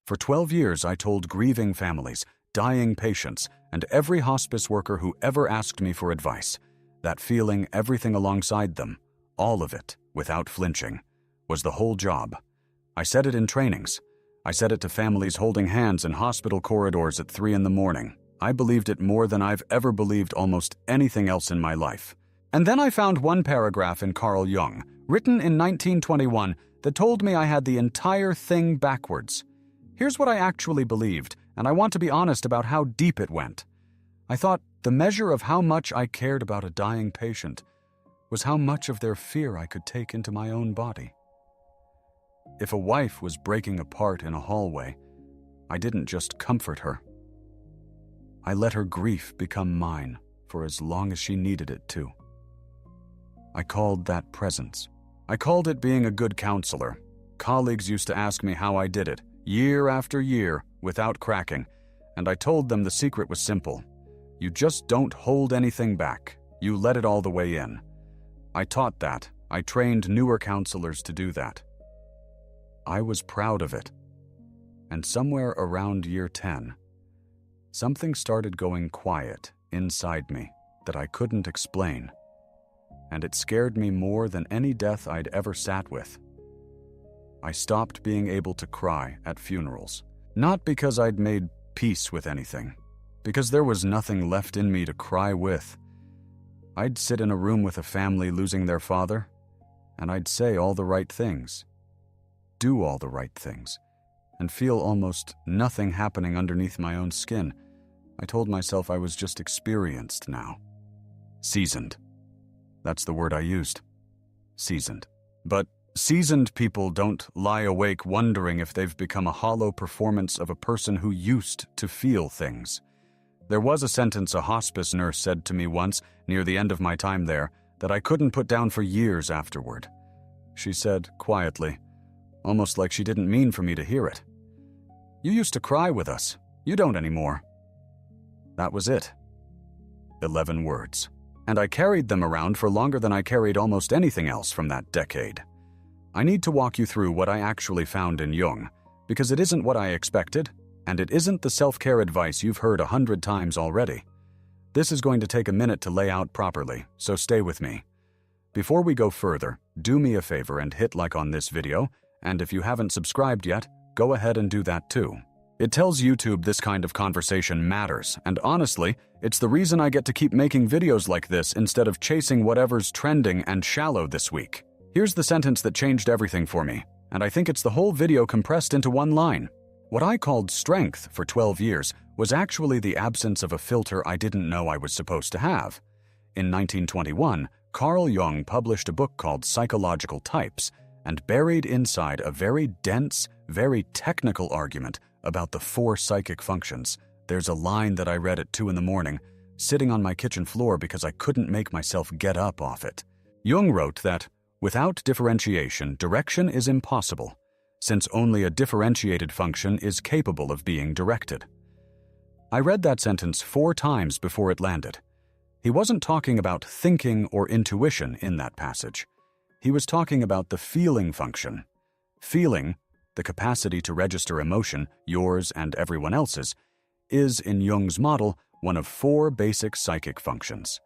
For 12 years, I told grieving families, dying patients, and every hospice worker who ever asked me for advice that feeling everything alongside them, all of it, without flinching, was the whole job. I said it in trainings. I said it to families holding hands in hospital corridors at 3 a.m. I believed it more than I've ever believed almost anything else in my life. And then I found one paragraph in Carl Jung, written in 1921, that told me I had the entire thing backwards. Here's what I actually believed, and I want to be honest about how deep it went. I thought the measure of how much I cared about a dying patient was how much of their fear I could take into my own body. If a wife was breaking apart in a hallway, I didn't just comfort her. I let her grief become mine for as long as she needed it to. I called that presence. I called it being a good counselor. Colleagues used to ask me how I did it, year after year, without cracking, and I told them the secret was simple. You just don't hold anything back. You let it all the way in. I taught that. I trained newer counselors to do that. I was proud of it. And somewhere around year 10, something started going quiet inside me that I couldn't explain. And it scared me more than any death I'd ever sat with. I stopped being able to cry at funerals. Not because I'd made peace with anything, because there was nothing left in me to cry with. I'd sit in a room with a family losing their father, and I'd say all the right things, do all the right things, and feel almost nothing happening underneath my own skin. I told myself I was just experienced now. Seasoned. That's the word I used. Seasoned. But seasoned people don't lie awake wondering if they've become a hollow performance of a person who used to feel things. There was a sentence a hospice nurse said to me once, near the end of my time there, that I couldn't put down for years afterward. She said, quietly, almost like she didn't mean for me to hear it, "You used to cry with us. You don't anymore." That was it. 11 words. And I carried them around for longer than I carried almost anything else from that decade. I need to walk you through what I actually found in Jung, because it isn't what I expected, and it isn't the self-care advice you've heard 100 times already. This is going to take a minute to lay out properly, so stay with me. Before we go further, do me a favor and hit like on this video, and if you haven't subscribed yet, go ahead and do that too. It tells YouTube this kind of conversation matters, and honestly, it's the reason I get to keep making videos like this instead of chasing whatever's trending and shallow this week. Here's the sentence that changed everything for me, and I think it's the whole video compressed into one line. What I called strength for 12 years was actually the absence of a filter I didn't know I was supposed to have. In 1921, Carl Jung published a book called Psychological Types, and buried inside a very dense, very technical argument about the 4 psychic functions. There's a line that I read at 2 a.m, sitting on my kitchen floor because I couldn't make myself get up off it. Jung wrote that, without differentiation, direction is impossible, since only a differentiated function is capable of being directed. I read that sentence 4 times before it landed. He wasn't talking about thinking or intuition in that passage. He was talking about the feeling function. Feeling, the capacity to register emotion, yours and everyone else's, is, in Jung's model, one of 4 basic psychic functions.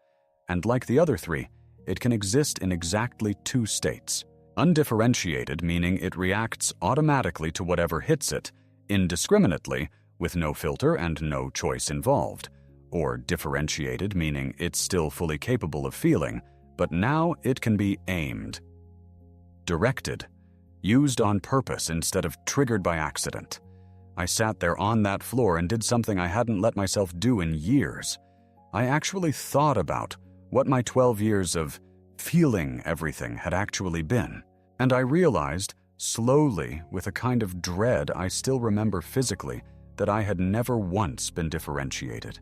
And like the other 3, it can exist in exactly 2 states. Undifferentiated, meaning it reacts automatically to whatever hits it, indiscriminately, with no filter and no choice involved. Or differentiated, meaning it's still fully capable of feeling, but now it can be aimed. Directed, used on purpose instead of triggered by accident. I sat there on that floor and did something I hadn't let myself do in years. I actually thought about what my 12 years of feeling everything had actually been. And I realized, slowly, with a kind of dread I still remember physically, that I had never once been differentiated.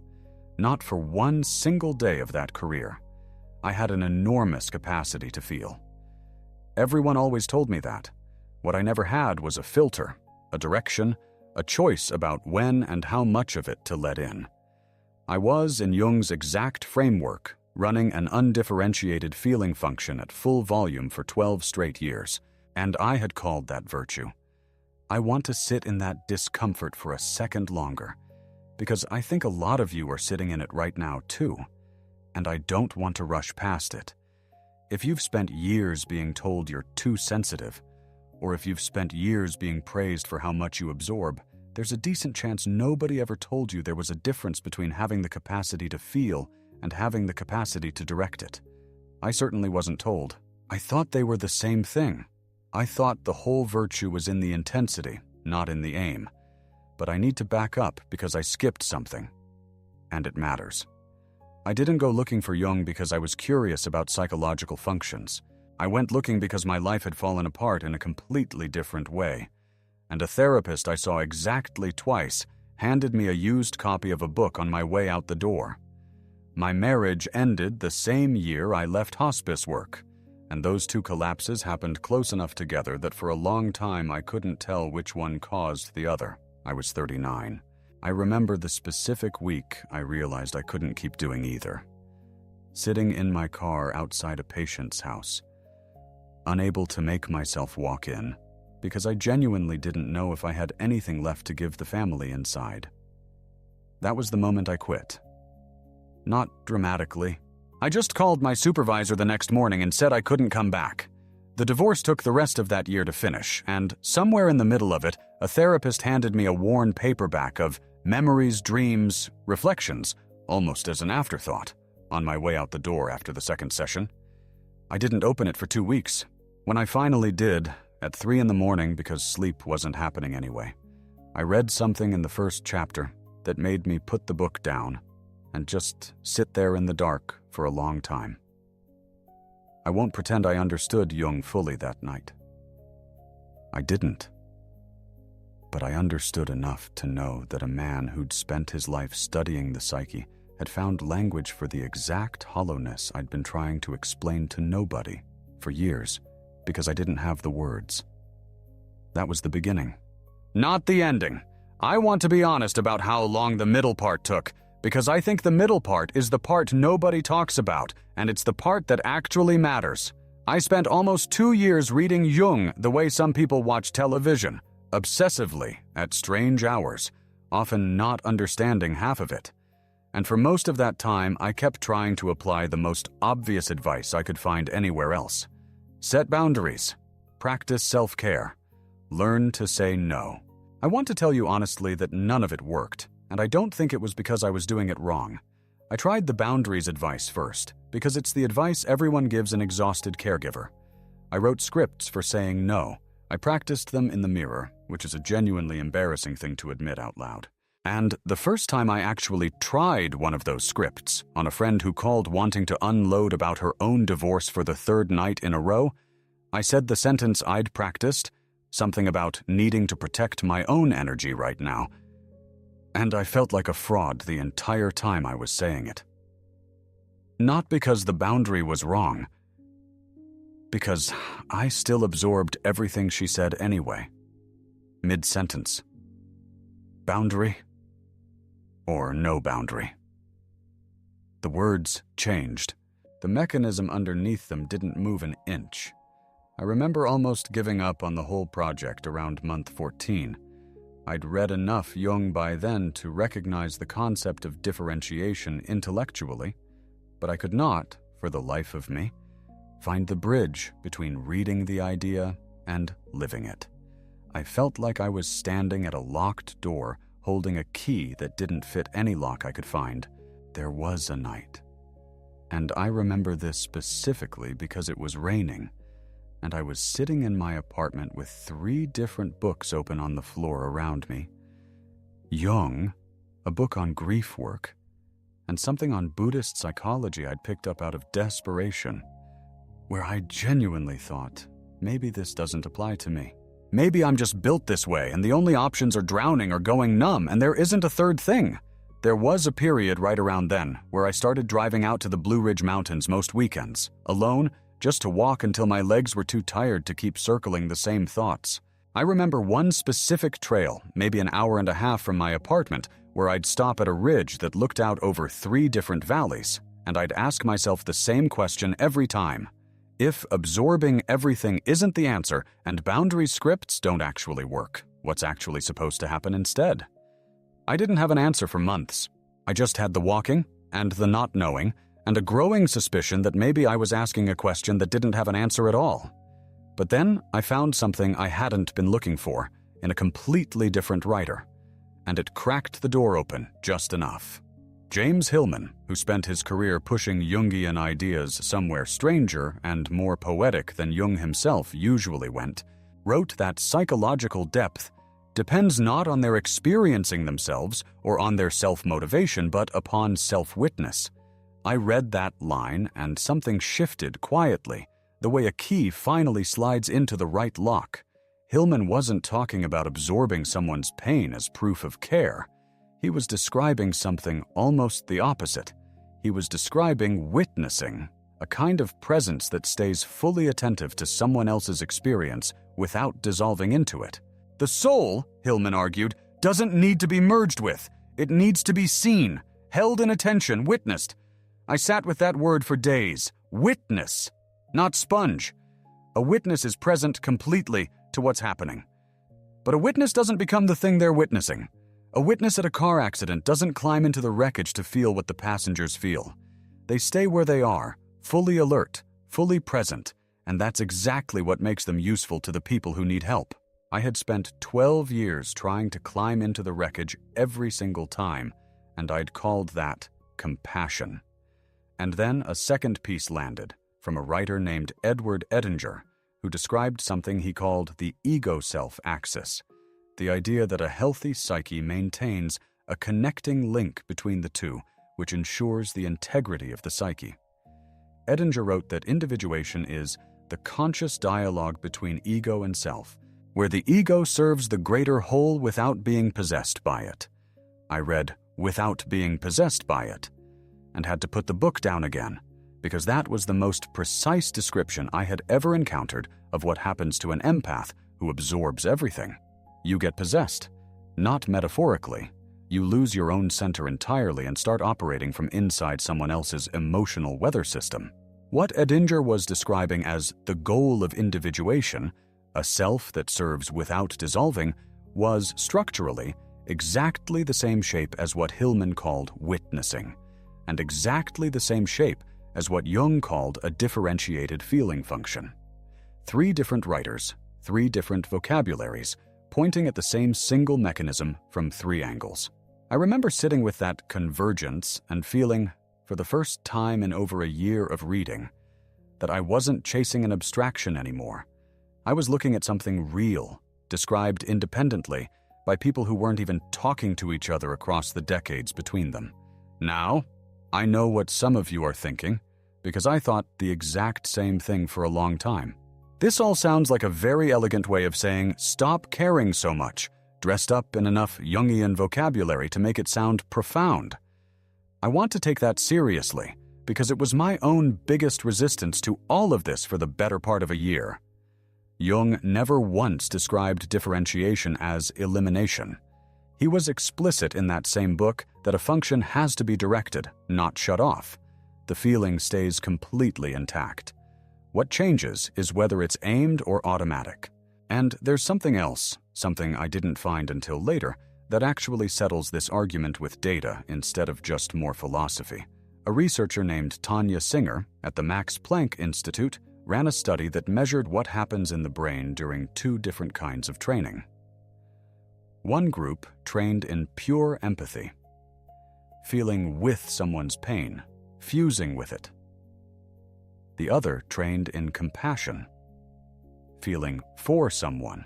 Not for one single day of that career. I had an enormous capacity to feel. Everyone always told me that. What I never had was a filter, a direction, a choice about when and how much of it to let in. I was, in Jung's exact framework, running an undifferentiated feeling function at full volume for 12 straight years, and I had called that virtue. I want to sit in that discomfort for a second longer, because I think a lot of you are sitting in it right now too, and I don't want to rush past it. If you've spent years being told you're too sensitive, or if you've spent years being praised for how much you absorb, there's a decent chance nobody ever told you there was a difference between having the capacity to feel and having the capacity to direct it. I certainly wasn't told. I thought they were the same thing. I thought the whole virtue was in the intensity, not in the aim. But I need to back up because I skipped something. And it matters. I didn't go looking for Jung because I was curious about psychological functions. I went looking because my life had fallen apart in a completely different way. And a therapist I saw exactly twice handed me a used copy of a book on my way out the door. My marriage ended the same year I left hospice work, and those two collapses happened close enough together that for a long time I couldn't tell which one caused the other. I was 39. I remember the specific week I realized I couldn't keep doing either. Sitting in my car outside a patient's house, unable to make myself walk in, because I genuinely didn't know if I had anything left to give the family inside. That was the moment I quit. Not dramatically. I just called my supervisor the next morning and said I couldn't come back. The divorce took the rest of that year to finish, and somewhere in the middle of it, a therapist handed me a worn paperback of Memories, Dreams, Reflections, almost as an afterthought, on my way out the door after the second session. I didn't open it for 2 weeks. When I finally did, at 3 a.m, because sleep wasn't happening anyway, I read something in the first chapter that made me put the book down and just sit there in the dark for a long time. I won't pretend I understood Jung fully that night. I didn't. But I understood enough to know that a man who'd spent his life studying the psyche had found language for the exact hollowness I'd been trying to explain to nobody for years because I didn't have the words. That was the beginning. Not the ending. I want to be honest about how long the middle part took, because I think the middle part is the part nobody talks about, and it's the part that actually matters. I spent almost 2 years reading Jung the way some people watch television, obsessively, at strange hours, often not understanding half of it. And for most of that time, I kept trying to apply the most obvious advice I could find anywhere else. Set boundaries. Practice self-care. Learn to say no. I want to tell you honestly that none of it worked, and I don't think it was because I was doing it wrong. I tried the boundaries advice first, because it's the advice everyone gives an exhausted caregiver. I wrote scripts for saying no. I practiced them in the mirror, which is a genuinely embarrassing thing to admit out loud. And the first time I actually tried one of those scripts on a friend who called wanting to unload about her own divorce for the 3rd night in a row, I said the sentence I'd practiced, something about needing to protect my own energy right now, and I felt like a fraud the entire time I was saying it. Not because the boundary was wrong, because I still absorbed everything she said anyway. Mid-sentence. Boundary or no boundary. The words changed. The mechanism underneath them didn't move an inch. I remember almost giving up on the whole project around month 14. I'd read enough Jung by then to recognize the concept of differentiation intellectually, but I could not, for the life of me, find the bridge between reading the idea and living it. I felt like I was standing at a locked door, holding a key that didn't fit any lock I could find. There was a night. And I remember this specifically because it was raining, and I was sitting in my apartment with 3 different books open on the floor around me. Jung, a book on grief work, and something on Buddhist psychology I'd picked up out of desperation, where I genuinely thought, maybe this doesn't apply to me. Maybe I'm just built this way, and the only options are drowning or going numb, and there isn't a third thing. There was a period right around then where I started driving out to the Blue Ridge Mountains most weekends, alone, just to walk until my legs were too tired to keep circling the same thoughts. I remember one specific trail, maybe an hour and a half from my apartment, where I'd stop at a ridge that looked out over 3 different valleys, and I'd ask myself the same question every time. If absorbing everything isn't the answer and boundary scripts don't actually work, What's actually supposed to happen instead? I didn't have an answer for months. I just had the walking and the not knowing and a growing suspicion that maybe I was asking a question that didn't have an answer at all. But then I found something I hadn't been looking for in a completely different writer, and it cracked the door open just enough. James Hillman, who spent his career pushing Jungian ideas somewhere stranger and more poetic than Jung himself usually went, wrote that psychological depth depends not on their experiencing themselves or on their self-motivation, but upon self-witness. I read that line and something shifted quietly, the way a key finally slides into the right lock. Hillman wasn't talking about absorbing someone's pain as proof of care. He was describing something almost the opposite. He was describing witnessing, a kind of presence that stays fully attentive to someone else's experience without dissolving into it. The soul, Hillman argued, doesn't need to be merged with. It needs to be seen, held in attention, witnessed. I sat with that word for days. Witness, not sponge. A witness is present completely to what's happening. But a witness doesn't become the thing they're witnessing. A witness at a car accident doesn't climb into the wreckage to feel what the passengers feel. They stay where they are, fully alert, fully present, and that's exactly what makes them useful to the people who need help. I had spent 12 years trying to climb into the wreckage every single time, and I'd called that compassion. And then a second piece landed from a writer named Edinger, who described something he called the ego-self axis, the idea that a healthy psyche maintains a connecting link between the two, which ensures the integrity of the psyche. Edinger wrote that individuation is the conscious dialogue between ego and self, where the ego serves the greater whole without being possessed by it. I read "without being possessed by it" and had to put the book down again, because that was the most precise description I had ever encountered of what happens to an empath who absorbs everything. You get possessed, not metaphorically. You lose your own center entirely and start operating from inside someone else's emotional weather system. What Edinger was describing as the goal of individuation, a self that serves without dissolving, was structurally exactly the same shape as what Hillman called witnessing, and exactly the same shape as what Jung called a differentiated feeling function. 3 different writers, 3 different vocabularies, pointing at the same single mechanism from 3 angles. I remember sitting with that convergence and feeling, for the first time in over a year of reading, that I wasn't chasing an abstraction anymore. I was looking at something real, described independently by people who weren't even talking to each other across the decades between them. Now, I know what some of you are thinking, because I thought the exact same thing for a long time. This all sounds like a very elegant way of saying, stop caring so much, dressed up in enough Jungian vocabulary to make it sound profound. I want to take that seriously, because it was my own biggest resistance to all of this for the better part of a year. Jung never once described differentiation as elimination. He was explicit in that same book that a function has to be directed, not shut off. The feeling stays completely intact. What changes is whether it's aimed or automatic. And there's something else, something I didn't find until later, that actually settles this argument with data instead of just more philosophy. A researcher named Tanya Singer at the Max Planck Institute ran a study that measured what happens in the brain during 2 different kinds of training. One group trained in pure empathy, feeling with someone's pain, fusing with it. The other trained in compassion, feeling for someone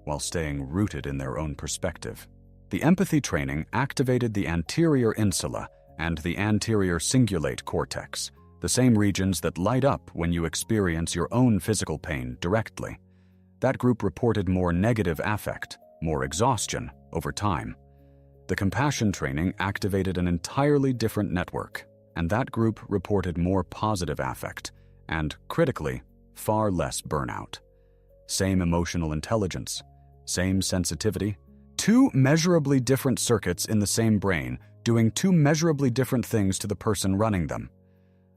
while staying rooted in their own perspective. The empathy training activated the anterior insula and the anterior cingulate cortex, the same regions that light up when you experience your own physical pain directly. That group reported more negative affect, more exhaustion over time. The compassion training activated an entirely different network, and that group reported more positive affect and, critically, far less burnout. Same emotional intelligence, same sensitivity, 2 measurably different circuits in the same brain doing 2 measurably different things to the person running them.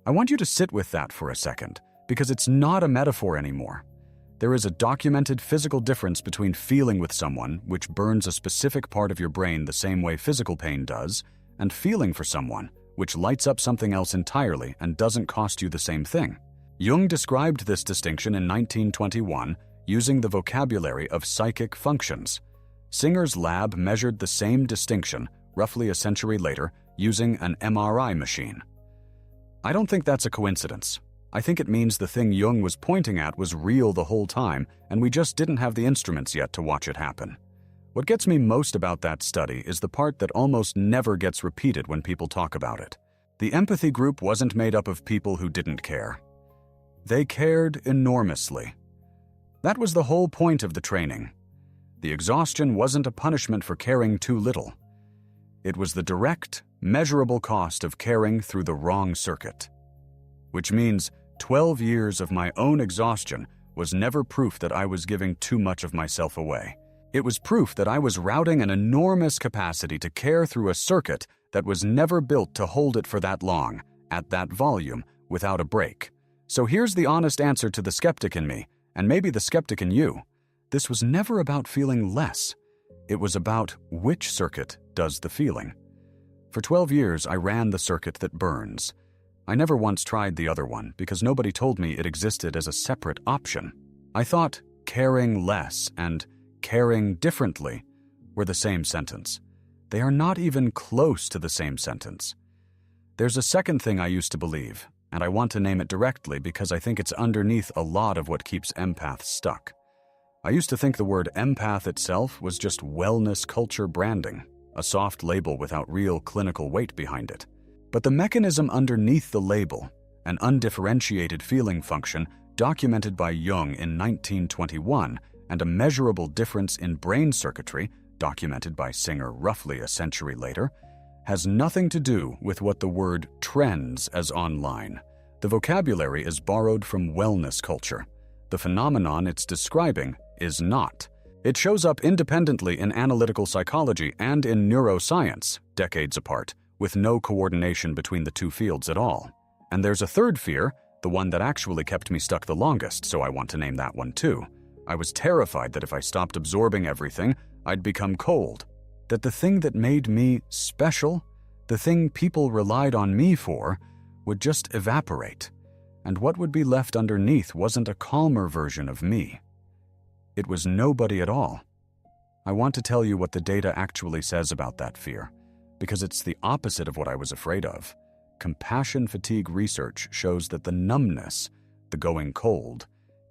I want you to sit with that for a second, because it's not a metaphor anymore. There is a documented physical difference between feeling with someone, which burns a specific part of your brain the same way physical pain does, and feeling for someone, which lights up something else entirely and doesn't cost you the same thing. Jung described this distinction in 1921 using the vocabulary of psychic functions. Singer's lab measured the same distinction roughly a century later using an MRI machine. I don't think that's a coincidence. I think it means the thing Jung was pointing at was real the whole time, and we just didn't have the instruments yet to watch it happen. What gets me most about that study is the part that almost never gets repeated when people talk about it. The empathy group wasn't made up of people who didn't care. They cared enormously. That was the whole point of the training. The exhaustion wasn't a punishment for caring too little. It was the direct, measurable cost of caring through the wrong circuit. Which means 12 years of my own exhaustion was never proof that I was giving too much of myself away. It was proof that I was routing an enormous capacity to care through a circuit that was never built to hold it for that long, at that volume, without a break. So here's the honest answer to the skeptic in me, and maybe the skeptic in you. This was never about feeling less. It was about which circuit does the feeling. For 12 years, I ran the circuit that burns. I never once tried the other one because nobody told me it existed as a separate option. I thought caring less and caring differently were the same sentence. They are not even close to the same sentence. There's a second thing I used to believe, and I want to name it directly because I think it's underneath a lot of what keeps empaths stuck. I used to think the word empath itself was just wellness culture branding, a soft label without real clinical weight behind it. But the mechanism underneath the label, an undifferentiated feeling function documented by Jung in 1921, and a measurable difference in brain circuitry documented by Singer roughly a century later, has nothing to do with what the word trends as online. The vocabulary is borrowed from wellness culture. The phenomenon it's describing is not. It shows up independently in analytical psychology and in neuroscience, decades apart, with no coordination between the two fields at all. And there's a third fear, the one that actually kept me stuck the longest, so I want to name that one too. I was terrified that if I stopped absorbing everything, I'd become cold. That the thing that made me special, the thing people relied on me for, would just evaporate. And what would be left underneath wasn't a calmer version of me. It was nobody at all. I want to tell you what the data actually says about that fear, because it's the opposite of what I was afraid of. Compassion fatigue research shows that the numbness, the going cold,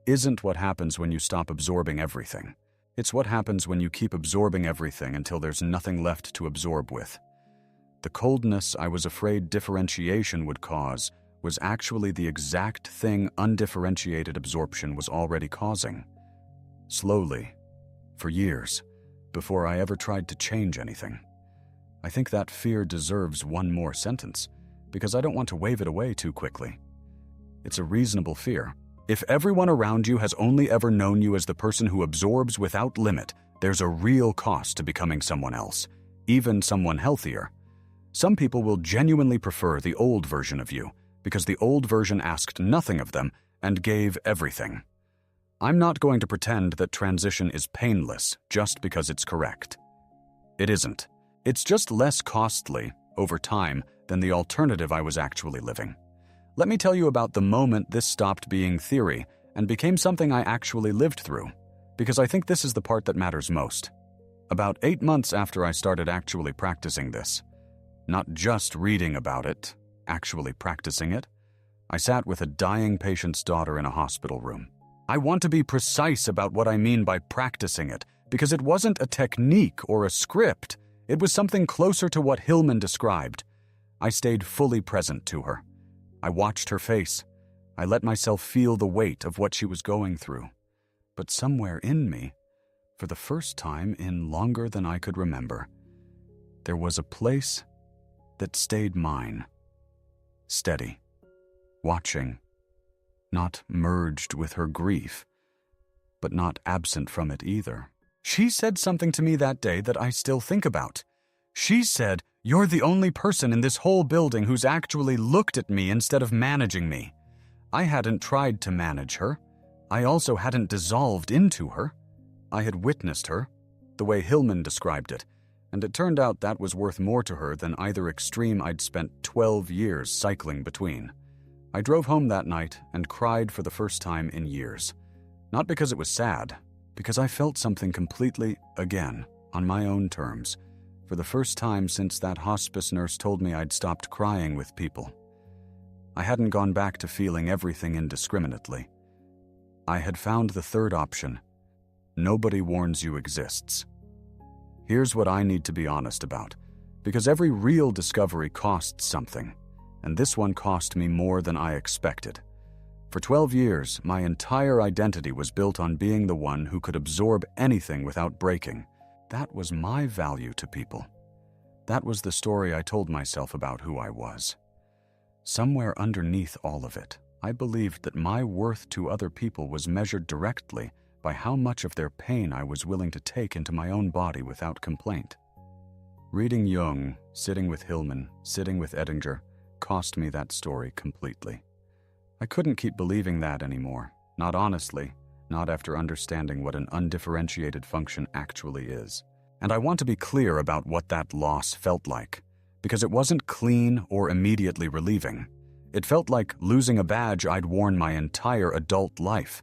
isn't what happens when you stop absorbing everything. It's what happens when you keep absorbing everything until there's nothing left to absorb with. The coldness I was afraid differentiation would cause was actually the exact thing undifferentiated absorption was already causing. Slowly, for years, before I ever tried to change anything. I think that fear deserves one more sentence, because I don't want to wave it away too quickly. It's a reasonable fear. If everyone around you has only ever known you as the person who absorbs without limit, there's a real cost to becoming someone else, even someone healthier. Some people will genuinely prefer the old version of you, because the old version asked nothing of them and gave everything. I'm not going to pretend that transition is painless just because it's correct. It isn't. It's just less costly, over time, than the alternative I was actually living. Let me tell you about the moment this stopped being theory and became something I actually lived through, because I think this is the part that matters most. About 8 months after I started actually practicing this, not just reading about it, actually practicing it, I sat with a dying patient's daughter in a hospital room. I want to be precise about what I mean by practicing it, because it wasn't a technique or a script. It was something closer to what Hillman described. I stayed fully present to her. I watched her face. I let myself feel the weight of what she was going through. But somewhere in me, for the first time in longer than I could remember, there was a place that stayed mine. Steady. Watching. Not merged with her grief, but not absent from it either. She said something to me that day that I still think about. She said, "You're the only person in this whole building who's actually looked at me instead of managing me." I hadn't tried to manage her. I also hadn't dissolved into her. I had witnessed her, the way Hillman described it, and it turned out that was worth more to her than either extreme I'd spent 12 years cycling between. I drove home that night and cried for the first time in years. Not because it was sad, because I felt something completely, again, on my own terms, for the first time since that hospice nurse told me I'd stopped crying with people. I hadn't gone back to feeling everything indiscriminately. I had found the third option. Nobody warns you exists. Here's what I need to be honest about, because every real discovery costs something, and this one cost me more than I expected. For 12 years, my entire identity was built on being the one who could absorb anything without breaking. That was my value to people. That was the story I told myself about who I was. Somewhere underneath all of it, I believed that my worth to other people was measured directly by how much of their pain I was willing to take into my own body without complaint. Reading Jung, sitting with Hillman, sitting with Edinger, cost me that story completely. I couldn't keep believing that anymore, not honestly, not after understanding what an undifferentiated function actually is. And I want to be clear about what that loss felt like, because it wasn't clean or immediately relieving. It felt like losing a badge I'd worn my entire adult life.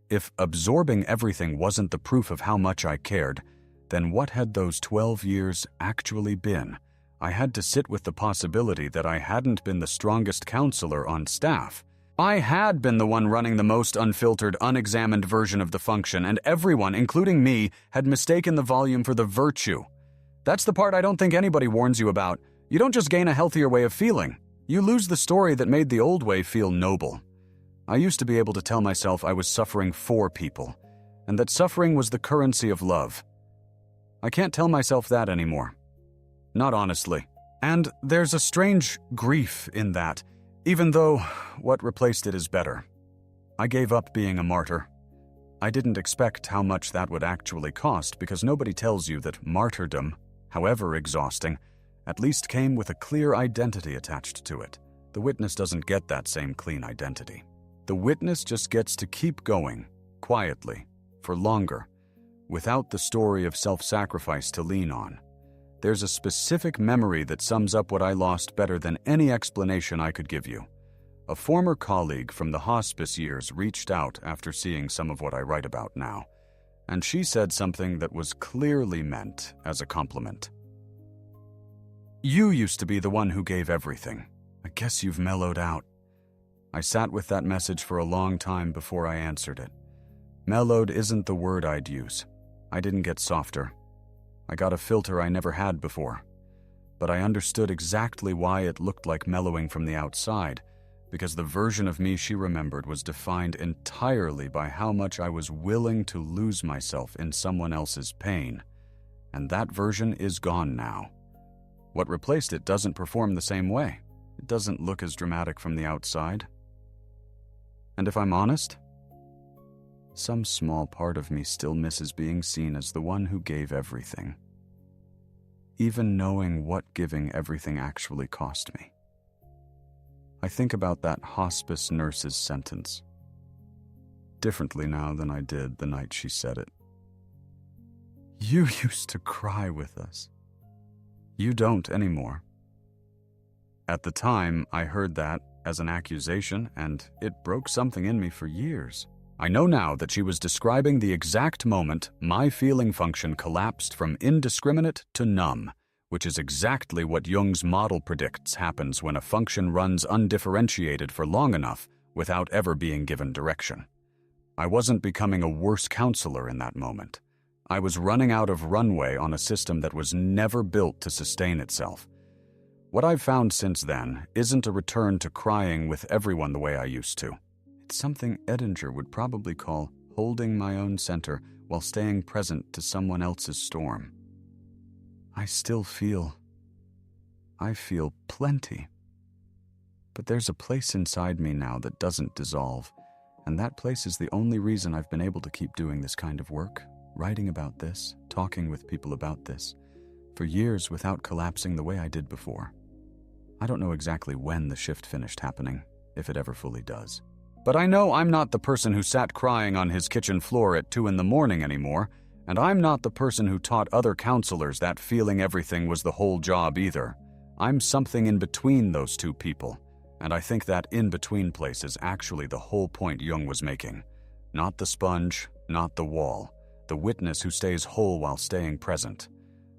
If absorbing everything wasn't the proof of how much I cared, then what had those 12 years actually been? I had to sit with the possibility that I hadn't been the strongest counselor on staff. I had been the one running the most unfiltered, unexamined version of the function, and everyone, including me, had mistaken the volume for the virtue. That's the part I don't think anybody warns you about. You don't just gain a healthier way of feeling. You lose the story that made the old way feel noble. I used to be able to tell myself I was suffering for people, and that suffering was the currency of love. I can't tell myself that anymore. Not honestly. And there's a strange grief in that, even though what replaced it is better. I gave up being a martyr. I didn't expect how much that would actually cost, because nobody tells you that martyrdom, however exhausting, at least came with a clear identity attached to it. The witness doesn't get that same clean identity. The witness just gets to keep going, quietly, for longer, without the story of self-sacrifice to lean on. There's a specific memory that sums up what I lost better than any explanation I could give you. A former colleague from the hospice years reached out after seeing some of what I write about now, and she said something that was clearly meant as a compliment. "You used to be the one who gave everything. I guess you've mellowed out." I sat with that message for a long time before I answered it. Mellowed isn't the word I'd use. I didn't get softer. I got a filter I never had before. But I understood exactly why it looked like mellowing from the outside, because the version of me she remembered was defined entirely by how much I was willing to lose myself in someone else's pain. And that version is gone now. What replaced it doesn't perform the same way. It doesn't look as dramatic from the outside. And if I'm honest, some small part of me still misses being seen as the one who gave everything, even knowing what giving everything actually cost me. I think about that hospice nurse's sentence differently now than I did the night she said it. "You used to cry with us. You don't anymore." At the time, I heard that as an accusation, and it broke something in me for years. I know now that she was describing the exact moment my feeling function collapsed from indiscriminate to numb, which is exactly what Jung's model predicts happens when a function runs undifferentiated for long enough without ever being given direction. I wasn't becoming a worse counselor in that moment. I was running out of runway on a system that was never built to sustain itself. What I've found since then isn't a return to crying with everyone the way I used to. It's something Edinger would probably call holding my own center while staying present to someone else's storm. I feel plenty. But there's a place inside me now that doesn't dissolve, and that place is the only reason I've been able to keep doing this kind of work, writing about this, talking with people about this, for years without collapsing the way I did before. I don't know exactly when the shift finished happening, if it ever fully does. But I know I'm not the person who sat crying on his kitchen floor at 2 a.m. anymore, and I'm not the person who taught other counselors that feeling everything was the whole job either. I'm something in between those two people, and I think that in-between place is actually the whole point Jung was making. Not the sponge, not the wall, the witness who stays whole while staying present.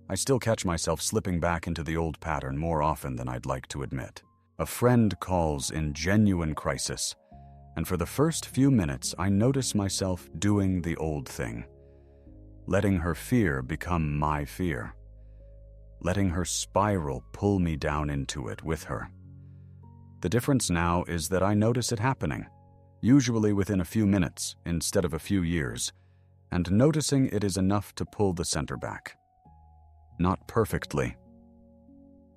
I still catch myself slipping back into the old pattern more often than I'd like to admit. A friend calls in genuine crisis, and for the first few minutes I notice myself doing the old thing. Letting her fear become my fear. Letting her spiral pull me down into it with her. The difference now is that I notice it happening, usually within a few minutes instead of a few years, and noticing it is enough to pull the center back. Not perfectly.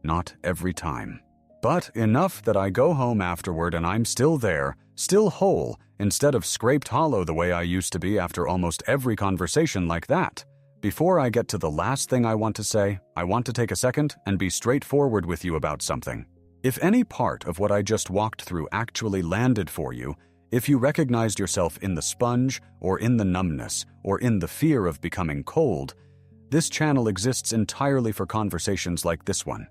Not every time. But enough that I go home afterward and I'm still there, still whole, instead of scraped hollow the way I used to be after almost every conversation like that. Before I get to the last thing I want to say, I want to take a second and be straightforward with you about something. If any part of what I just walked through actually landed for you, if you recognized yourself in the sponge, or in the numbness, or in the fear of becoming cold, this channel exists entirely for conversations like this one.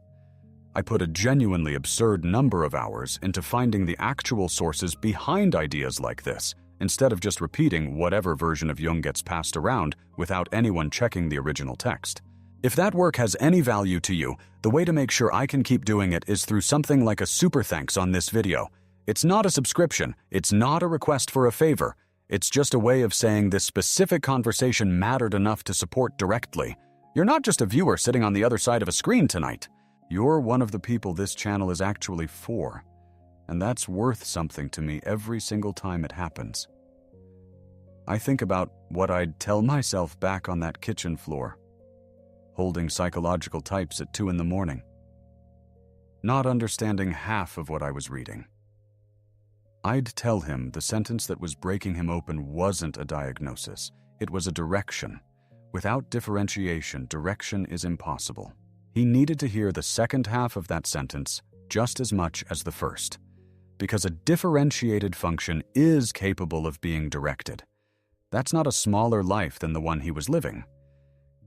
I put a genuinely absurd number of hours into finding the actual sources behind ideas like this, instead of just repeating whatever version of Jung gets passed around without anyone checking the original text. If that work has any value to you, the way to make sure I can keep doing it is through something like a super thanks on this video. It's not a subscription, it's not a request for a favor, it's just a way of saying this specific conversation mattered enough to support directly. You're not just a viewer sitting on the other side of a screen tonight. You're one of the people this channel is actually for, and that's worth something to me every single time it happens. I think about what I'd tell myself back on that kitchen floor, holding psychological types at 2 a.m, not understanding half of what I was reading. I'd tell him the sentence that was breaking him open wasn't a diagnosis, it was a direction. Without differentiation, direction is impossible. He needed to hear the second half of that sentence just as much as the first, because a differentiated function is capable of being directed. That's not a smaller life than the one he was living.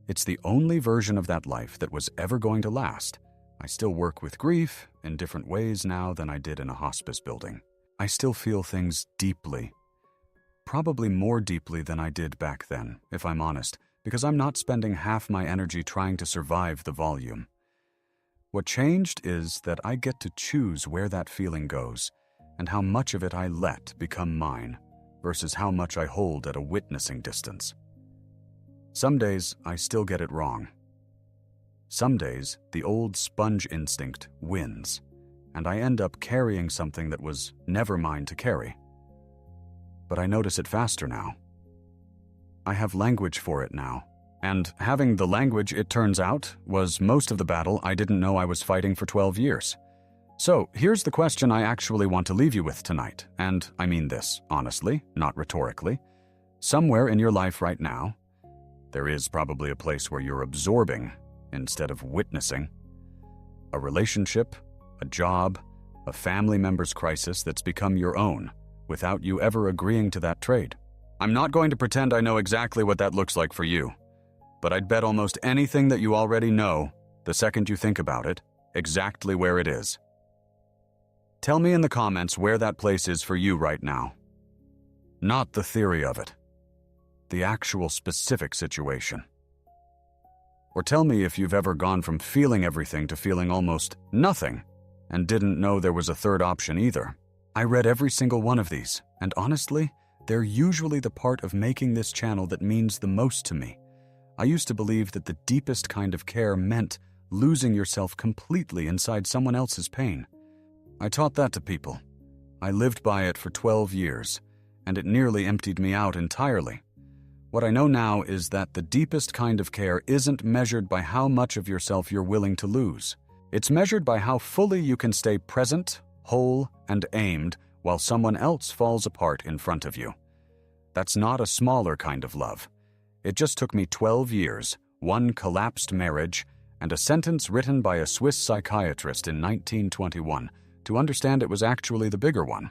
It's the only version of that life that was ever going to last. I still work with grief in different ways now than I did in a hospice building. I still feel things deeply, probably more deeply than I did back then, if I'm honest, because I'm not spending half my energy trying to survive the volume. What changed is that I get to choose where that feeling goes and how much of it I let become mine versus how much I hold at a witnessing distance. Some days I still get it wrong. Some days the old sponge instinct wins, and I end up carrying something that was never mine to carry. But I notice it faster now. I have language for it now, and having the language, it turns out, was most of the battle I didn't know I was fighting for 12 years. So here's the question I actually want to leave you with tonight, and I mean this honestly, not rhetorically. Somewhere in your life right now, there is probably a place where you're absorbing instead of witnessing. A relationship, a job, a family member's crisis that's become your own without you ever agreeing to that trade. I'm not going to pretend I know exactly what that looks like for you, but I'd bet almost anything that you already know, the second you think about it, exactly where it is. Tell me in the comments where that place is for you right now. Not the theory of it, the actual specific situation. Or tell me if you've ever gone from feeling everything to feeling almost nothing and didn't know there was a third option either. I read every single one of these, and honestly, they're usually the part of making this channel that means the most to me. I used to believe that the deepest kind of care meant losing yourself completely inside someone else's pain. I taught that to people. I lived by it for 12 years, and it nearly emptied me out entirely. What I know now is that the deepest kind of care isn't measured by how much of yourself you're willing to lose. It's measured by how fully you can stay present, whole, and aimed while someone else falls apart in front of you. That's not a smaller kind of love. It just took me 12 years, one collapsed marriage, and a sentence written by a Swiss psychiatrist in 1921 to understand it was actually the bigger one.